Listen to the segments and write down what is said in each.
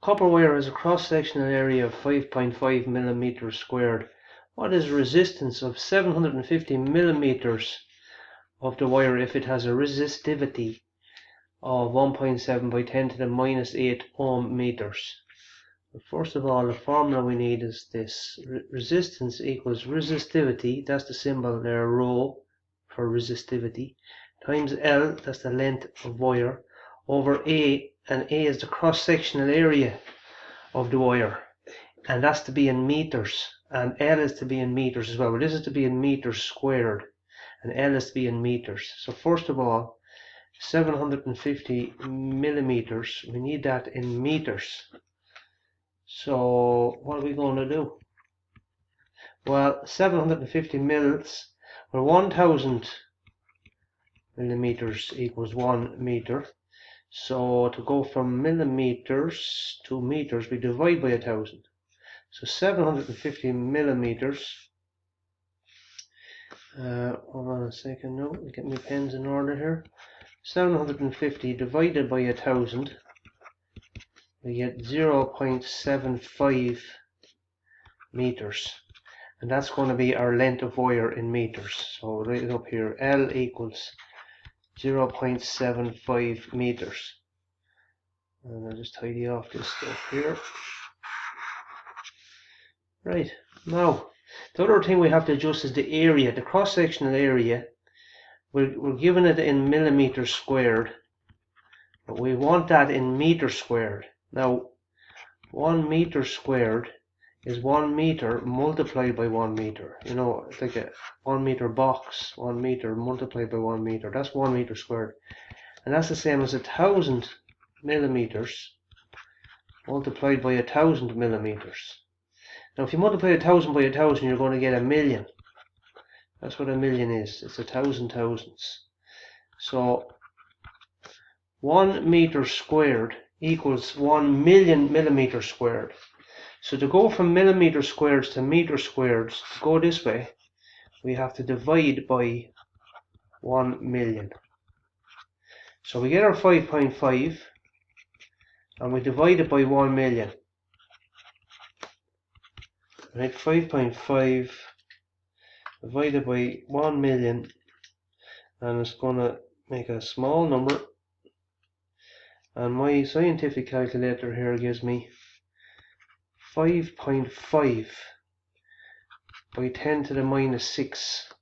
copper wire has a cross-sectional area of 5.5 millimeters squared. What is resistance of 750 millimeters of the wire if it has a resistivity of 1.7 by 10 to the minus 8 ohm meters? First of all, the formula we need is this. Resistance equals resistivity, that's the symbol there, rho for resistivity, times L, that's the length of wire, over A, and A is the cross-sectional area of the wire, and that's to be in meters, and L is to be in meters as well. But this is to be in meters squared, and L is to be in meters. So first of all, 750 millimeters, we need that in meters. So what are we going to do? Well, 750 mils, well, 1000 millimeters equals 1 meter. So to go from millimeters to meters, we divide by 1000. So 750 millimeters. Hold on a second now, I'll get my pens in order here. 750 divided by 1000, we get 0.75 meters, and that's going to be our length of wire in meters. So write it up here, L equals 0.75 meters. And I'll just tidy off this stuff here. Right, now the other thing we have to adjust is the area, the cross-sectional area. We're given it in millimeters squared, but we want that in meters squared. Now 1 meter squared is 1 meter multiplied by 1 meter. You know, it's like a 1 meter box, 1 meter multiplied by 1 meter. That's 1 meter squared. And that's the same as 1000 millimeters multiplied by 1000 millimeters. Now if you multiply 1000 by 1000, you're going to get a million. That's what a million is. It's 1000 thousandths. So 1 meter squared equals 1 million millimeters squared. So to go from millimeter squareds to meter squareds, to go this way, we have to divide by 1 million. So we get our 5.5 and we divide it by 1 million. Right, 5.5 divided by 1 million, and it's going to make a small number. And my scientific calculator here gives me 5.5 by 10 to the minus 6,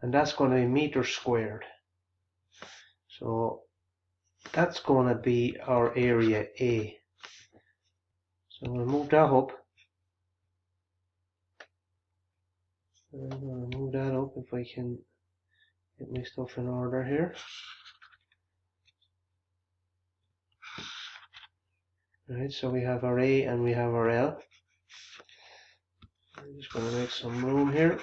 and that's going to be meters squared. So that's going to be our area A. So we'll move that up. I'm going to move that up if I can get my stuff in order here. Right, so we have our A and we have our L. I'm just going to make some room here.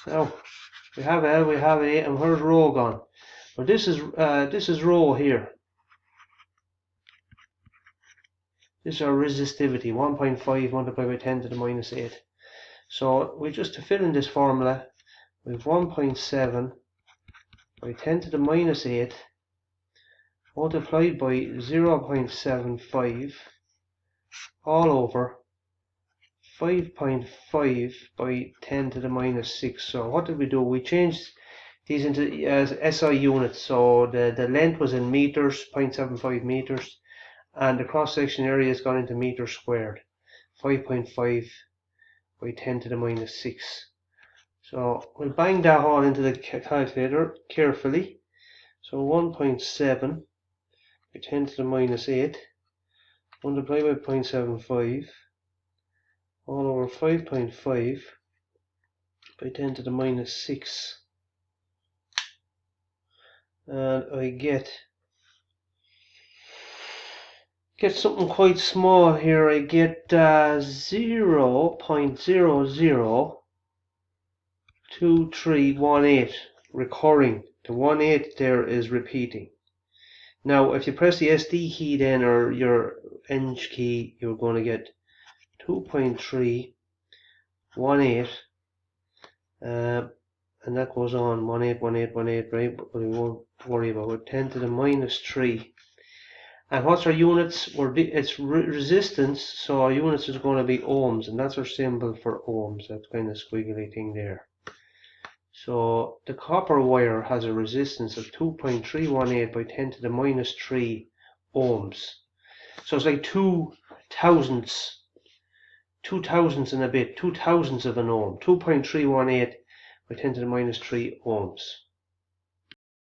So we have L, we have A, and where's rho gone? Well, this is rho here. This is our resistivity, 1.5 multiplied by 10 to the minus 8. So we just, to fill in this formula, we have 1.7 by 10 to the minus 8 multiplied by 0.75 all over 5.5 by 10 to the minus 6. So what did we do? We changed these into SI units. So the length was in meters, 0.75 meters, and the cross-section area has gone into meters squared, 5.5 by 10 to the minus 6. So we'll bang that all into the calculator carefully. So 1.7 by 10 to the minus 8 multiplied by 0.75 all over 5.5 by 10 to the minus 6. And I get something quite small here. I get 0.002318 recurring. The 18 there is repeating. Now if you press the SD key then, or your Eng key, you're going to get 2.318, and that goes on 181818, right? But we won't worry about it. 10 to the minus 3, And what's our units? It's resistance, so our units is going to be ohms, and that's our symbol for ohms, that kind of squiggly thing there. So the copper wire has a resistance of 2.318 by 10 to the minus 3 ohms. So it's like 2 thousandths and a bit, 2 thousandths of an ohm, 2.318 by 10 to the minus 3 ohms.